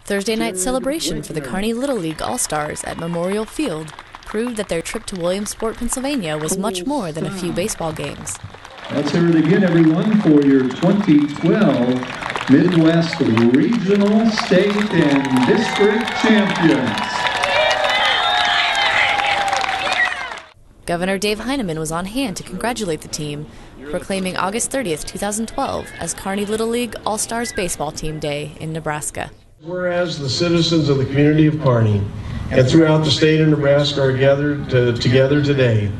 Thursday night's celebration for the Kearney Little League All-Stars at Memorial Field proved that their trip to Williamsport, Pennsylvania was much more than a few baseball games. Let's hear it again, everyone, for your 2012 Midwest Regional, State, and District Champions. Governor Dave HEINEMAN was on hand to congratulate the team, proclaiming August 30th, 2012 as Kearney Little League All-Stars Baseball Team Day in Nebraska. Whereas the citizens of the community of Kearney and throughout the state of Nebraska are gathered together today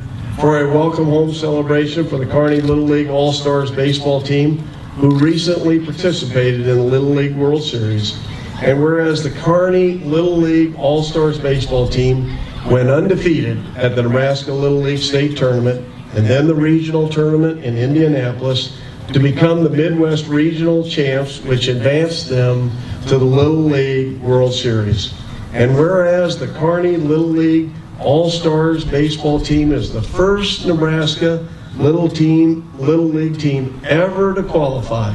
for a welcome home celebration for the Kearney Little League All-Stars baseball team who recently participated in the Little League World Series. And whereas the Kearney Little League All-Stars baseball team went undefeated at the Nebraska Little League State Tournament and then the regional tournament in Indianapolis to become the Midwest Regional Champs, which advanced them to the Little League World Series. And whereas the Kearney Little League All-Stars baseball team is the first Nebraska Little League team ever to qualify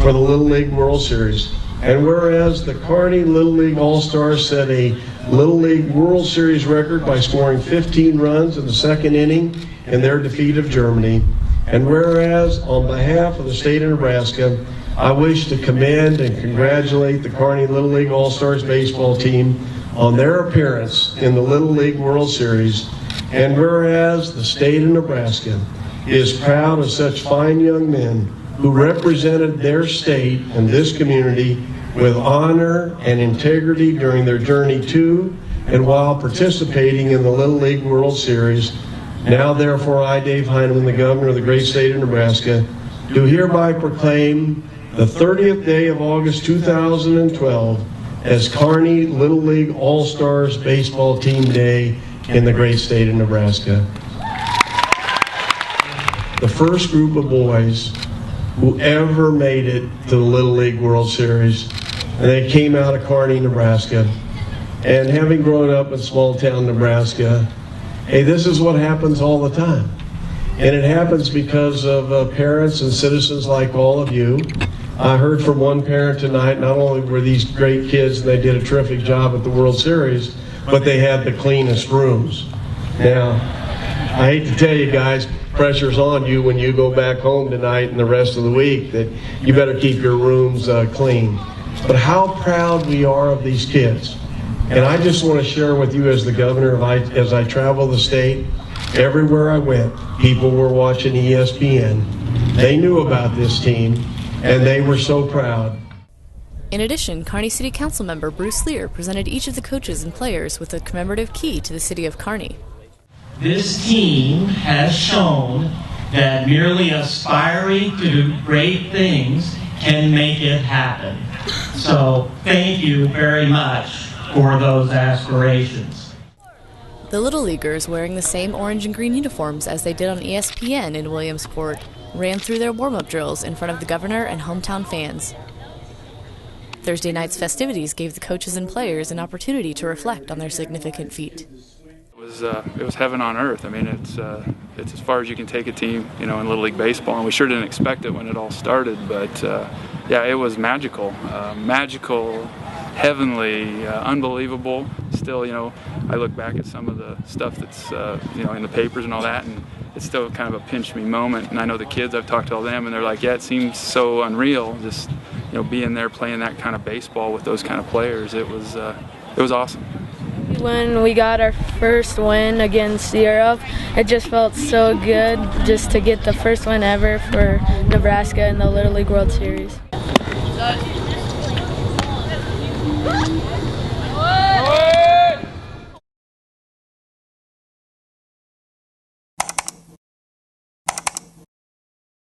for the Little League World Series. And whereas the Kearney Little League All-Stars set a Little League World Series record by scoring 15 runs in the second inning in their defeat of Germany. And whereas, on behalf of the state of Nebraska, I wish to commend and congratulate the Kearney Little League All-Stars baseball team on their appearance in the Little League World Series. And whereas the state of Nebraska is proud of such fine young men who represented their state and this community with honor and integrity during their journey to and while participating in the Little League World Series. Now, therefore, I, Dave HEINEMAN, the governor of the great state of Nebraska, do hereby proclaim the 30th day of August 2012 as Kearney Little League All-Stars Baseball Team Day in the great state of Nebraska. The first group of boys who ever made it to the Little League World Series, and they came out of Kearney, Nebraska. And having grown up in small-town Nebraska, hey, this is what happens all the time. And it happens because of parents and citizens like all of you. I heard from one parent tonight, not only were these great kids and they did a terrific job at the World Series, but they had the cleanest rooms. Now, I hate to tell you guys, pressure's on you when you go back home tonight and the rest of the week that you better keep your rooms clean. But how proud we are of these kids. And I just want to share with you as the governor, as I travel the state, everywhere I went, people were watching ESPN. They knew about this team, and they were so proud. In addition, Kearney City Council member Bruce LEAR presented each of the coaches and players with a commemorative key to the city of Kearney. This team has shown that merely aspiring to do great things can make it happen. So thank you very much for those aspirations. The Little Leaguers, wearing the same orange and green uniforms as they did on ESPN in Williamsport, ran through their warm-up drills in front of the governor and hometown fans. Thursday night's festivities gave the coaches and players an opportunity to reflect on their significant feat. It was heaven on earth. I mean, it's as far as you can take a team, in Little League baseball, and we sure didn't expect it when it all started. But yeah, it was magical, heavenly, unbelievable. Still, I look back at some of the stuff that's in the papers and all that, and it's still kind of a pinch me moment. And I know the kids, I've talked to all them, and they're like, yeah, it seems so unreal, just being there playing that kind of baseball with those kind of players. It was awesome. When we got our first win against Europe, it just felt so good just to get the first win ever for Nebraska in the Little League World Series.